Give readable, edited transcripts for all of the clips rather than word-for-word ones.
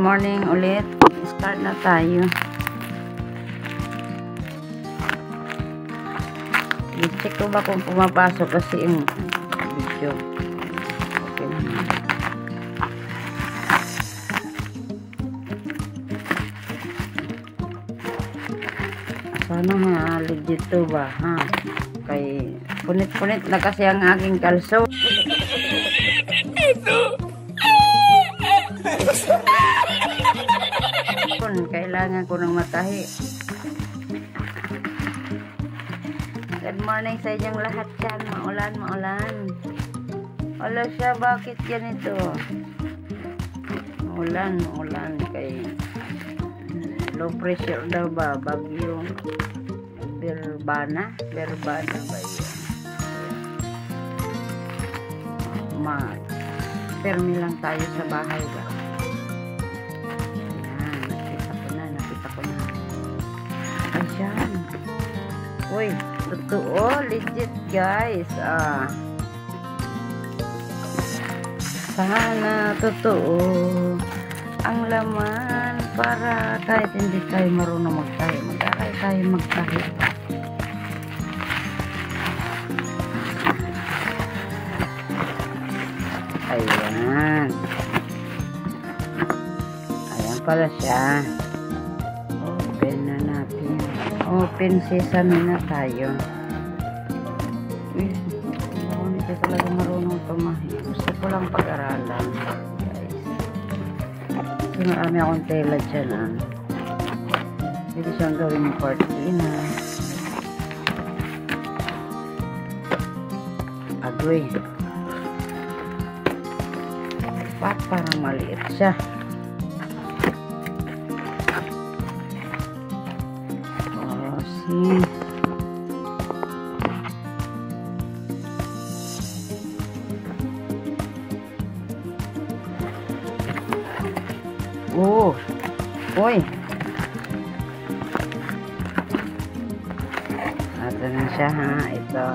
morning ulit. Start na tayo. I-check ko ba kung pumapasok kasi yung video. Okay naman. Sana ha, legit to ba ha? Kay punit-punit na kasi ang aking kalso. Kailangan ko ng matahi. Good morning sa inyong lahat dyan. Maulan. Wala siya, bakit ganito? Maulan. Kay low pressure daw ba? Bagyo Berbana ba yun? Permi lang tayo sa bahay ba? Nakita ko na. Ayan. Uy, totoo, legit guys. Sana totoo ang laman para kahit hindi tayo marunong magtahi, mag-aral tayo magtahi. Ayan pala siya. Open na natin. Open sesame na tayo. Hindi ka talaga marunong tumahi. Gusto ko lang pag-aralan guys. Kasi marami akong tela dyan. Pwede siyang gawin yung cortina. Agoy. Parang maliit siya. Uy. Ito na siya ha. Ito.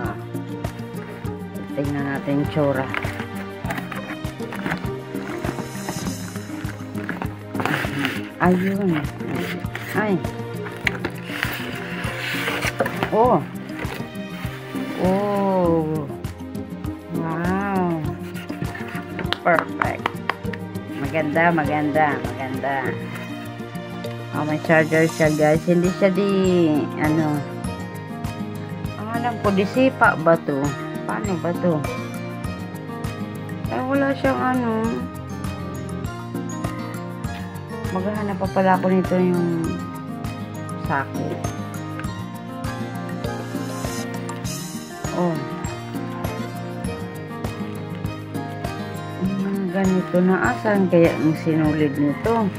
Tingnan natin yung tsura. Ayun. Ay. Oh. Wow. Perfect. Maganda. May charger siya guys. Hindi siya ang alam ko, disipa ba to? Paano ba to? Ay, wala siyang maghahanap pa pala ako nito yung sako. Ganito na. Asan kaya ang sinulid nito?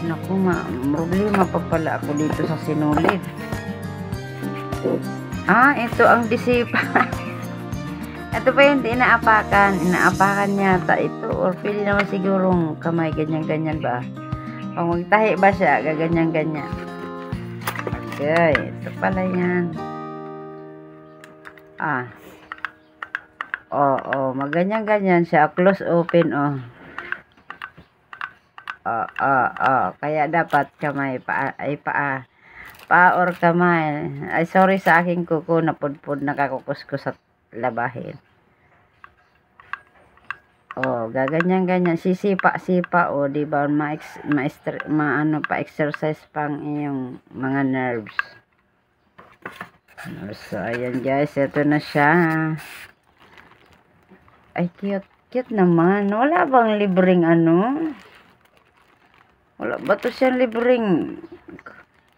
Naku, problema pa pala ako dito sa sinulid. Ito ang disipa. Ito pa yung inaapakan yata ito, or pwede naman sigurong kamay ganyan ba? Pag magtahi ba siya, gaganyan. Okay, ito pala yan. Maganyan siya. Close open, kaya dapat kamay, paa or kamay. Ay, sorry sa aking kuko, napudpud, nakakukus ko sa labahin. Gaganyan. Sisipa, diba? Pa-exercise pang iyong mga nerves. So, ayan guys, ito na siya. Ay, cute naman. Wala bang libreng Wala ba to siyang libreng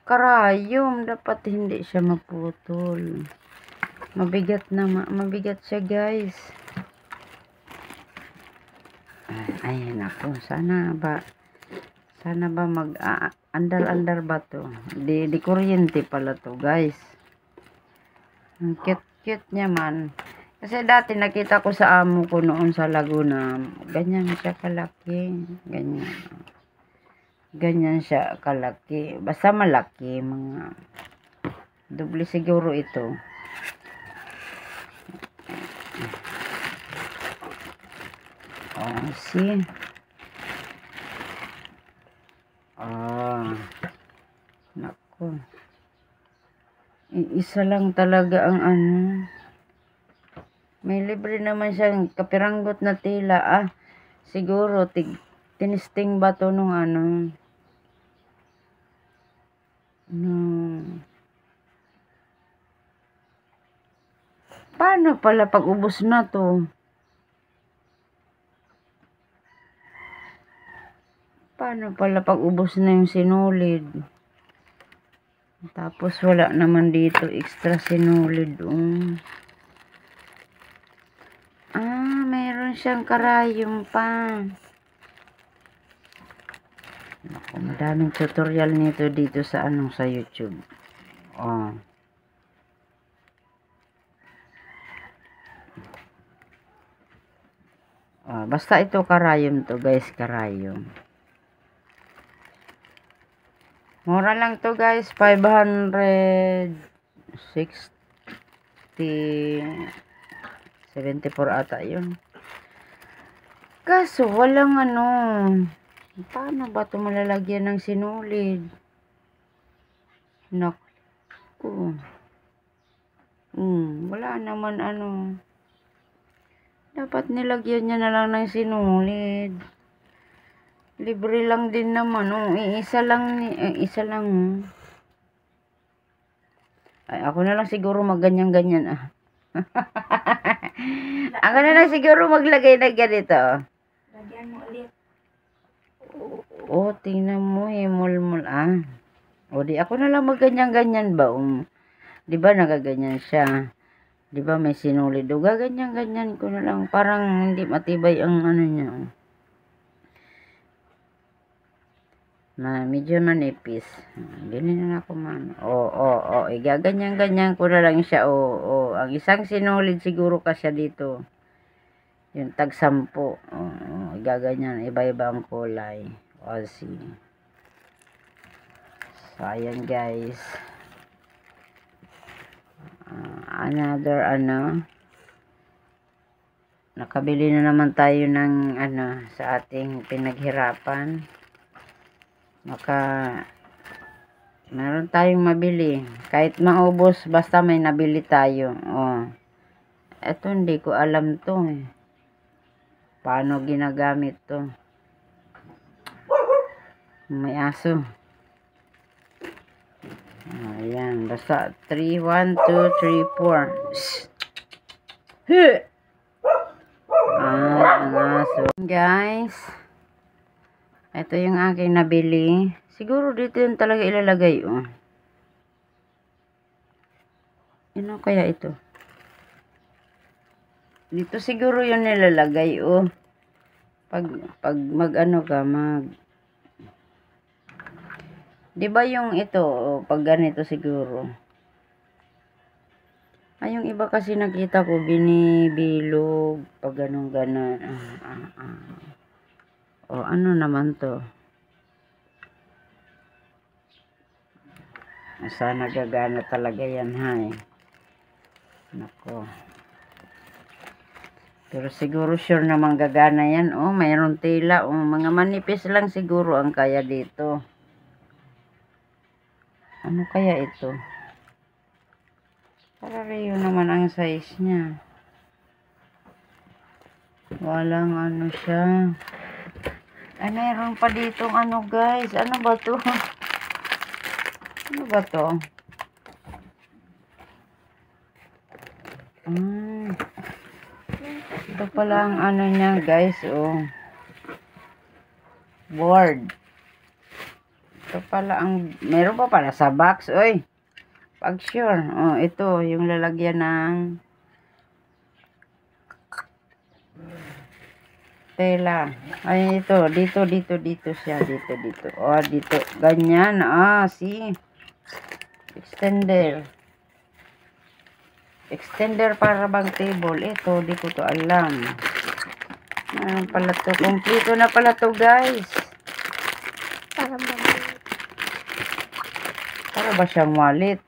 karayom? Dapat hindi siya maputol. Mabigat siya guys. Ay, naku. Sana ba andar ba to? Di kuryente pala to guys. Ang cute niya man. Kasi dati nakita ko sa amo ko noon sa Laguna. Ganyan siya kalaki. Ganyan siya kalaki. Basta malaki. Mga doble siguro ito. See? Ah, nako. Isa lang talaga ang ano. May libre naman siyang kapiranggot na tela. Siguro tinisting ba to nung ano? Paano pala pag ubos na to? Paano pala pag ubos na yung sinulid? Tapos wala naman dito extra sinulid. Mayroon siyang karayom pa. Naku, madaming tutorial nito dito sa sa YouTube. Basta ito karayom to guys, karayom. Mura lang to guys, 574 ata yun. Kaso walang paano ba ito malalagyan ng sinulid? Naku. Wala naman dapat nilagyan niya na lang ng sinulid. Libre lang din naman. Isa lang. Ay, ako na lang siguro magganyan-ganyan. Ako na lang siguro maglagay na ganito. Lagyan mo ulit. Tingnan mo, himol-mol. Di ako na lang magganyan-ganyan ba? Di ba nagaganyan siya? Di ba may sinulid? Gaganyan-ganyan ko na lang. Parang hindi matibay ang niya. Medyo manipis. Ganyan na ako man. Igaganyan-ganyan ko na lang siya. Ang isang sinulid siguro kasya dito. Yung tag 10. Igaganyan. Iba-iba ang kulay. See. So, ayan guys. Another nakabili na naman tayo ng sa ating pinaghirapan. Meron tayong mabili. Kahit maubos, basta may nabili tayo. Eto, hindi ko alam to paano ginagamit to. May aso. Ayan, basta 3, 1, 2, 3, 4. Ang aso. Guys, ito yung aking nabili. Siguro dito yun talaga ilalagay. Ano kaya ito? Dito siguro yun nilalagay. Pag di ba yung ito, pag ganito siguro. Yung iba kasi nakita ko binibilog pag ganon. Ano naman to? Sana gagana talaga yan, Nako. Pero siguro sure naman gagana yan. Mayroon tela. Mga manipis lang siguro ang kaya dito. Ano kaya ito? Para rin naman ang size niya. Walang siya. Ay, mayroon pa dito guys. Ano ba to? Ano ba to? Ito pala ang niya guys. Board. Ito pala meron pa pala sa box. Pag sure. Ito yung lalagyan ng tela. Ay, ito. Dito siya. Dito. Dito. Ganyan. See? Extender para bang table. Ito, di ko to alam. Ano pala to? Kompleto na pala to, guys. Para ba siyang wallet?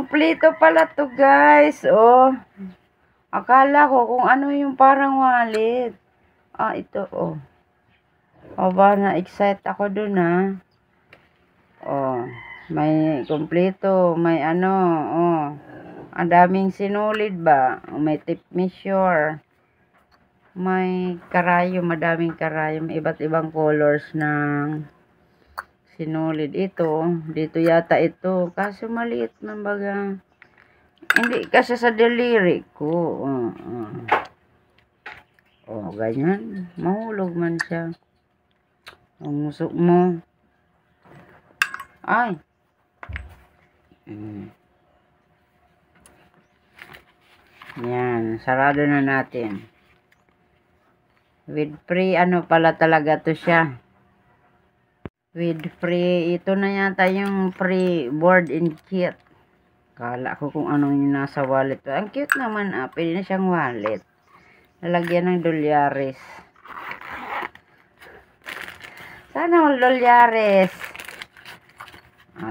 Kompleto pala to, guys. Oh. Akala ko kung ano yung parang wallet. Ah, ito, oh. O ba, na-excite ako dun, ha? Oh. May kompleto. May ano, oh. Ang daming sinulid ba? May tip measure. May karayom, madaming karayom. Iba't ibang colors ng sinulid. Ito, dito yata ito. Kaso maliit man baga. Hindi kasi sa daliri ko. Oh, ganyan. Mahulog man siya. Ang musok mo. Ay. Yan. Sarado na natin. With free, ano pala talaga to siya. With free, ito na yata yung free board and kit. Kala ko kung anong yung nasa wallet. Ang cute naman, pwede na siyang wallet. Lalagyan ng dolyares. Sana all dolyares.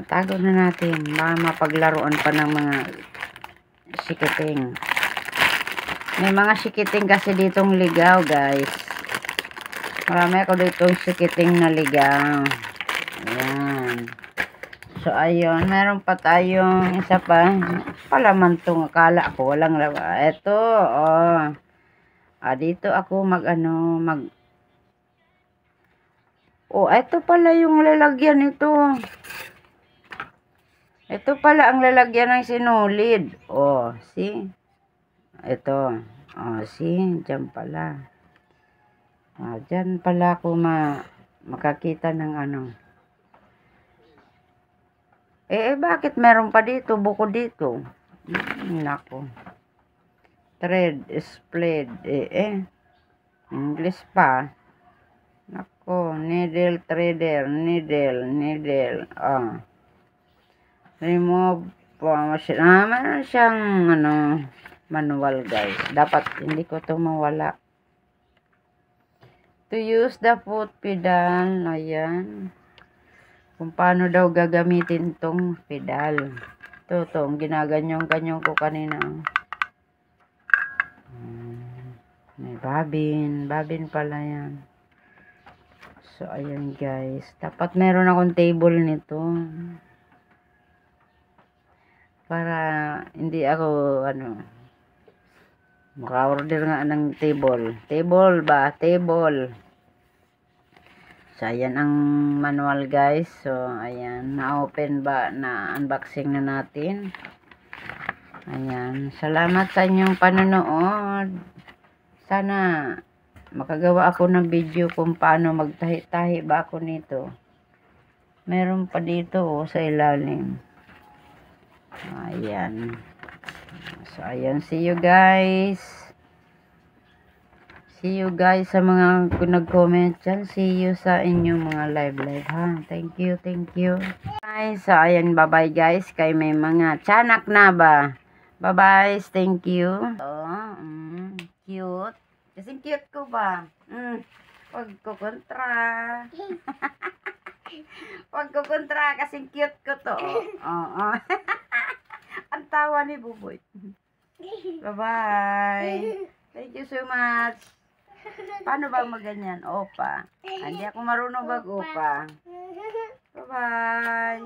Tago na natin. Baka mapaglaruan pa ng mga sikiting. May mga sikiting kasi ditong ligaw, guys. Marami ako ditong sikiting na ligaw. Ayan. So, ayun. Meron pa tayong isa pa. Palaman itong akala ko. Walang lawa. Ito, oh. Dito ako Oh, ito pala yung lalagyan nito. Ito pala ang lalagyan ng sinulid. Oh, see? Ito. Oh, see? Diyan pala. Diyan pala ako makakita ng ano. Bakit meron pa dito? Bukod dito. Nako. Thread, split. English pa. Nako. Needle, threader. Needle. Remove. Meron siyang, manual, guys. Dapat, hindi ko ito mawala. To use the foot pedal. Ayan. Kung paano daw gagamitin tong pedal. Ito, ginaganyan-ganyan ko kanina. May babin. Babin pala yan. So, ayan, guys. Dapat meron akong table nito. Para hindi ako, maka-order nga ng table. Table ba? Table. So, ayan ang manual, guys. So, ayan. Na-open ba? Na-unboxing na natin. Ayan. Salamat sa inyong panonood. Sana makagawa ako ng video kung paano magtahi-tahi ba ako nito. Meron pa dito, sa ilalim. Ayan. So, ayan. See you, guys. See you guys sa mga nag-comment dyan. See you sa inyong mga live, ha. Thank you. Guys, so ayan, bye-bye, guys. Kay may mga tiyanak na ba? Bye-bye, thank you. Cute. Kasing cute ko ba? Huwag ko kontra. Huwag ko kontra, kasing cute ko to. Ang tawa ni Buboy. Bye-bye. Thank you so much. Paano ba maganyan? Opa. Hindi ako marunong mag-opa. Bye-bye.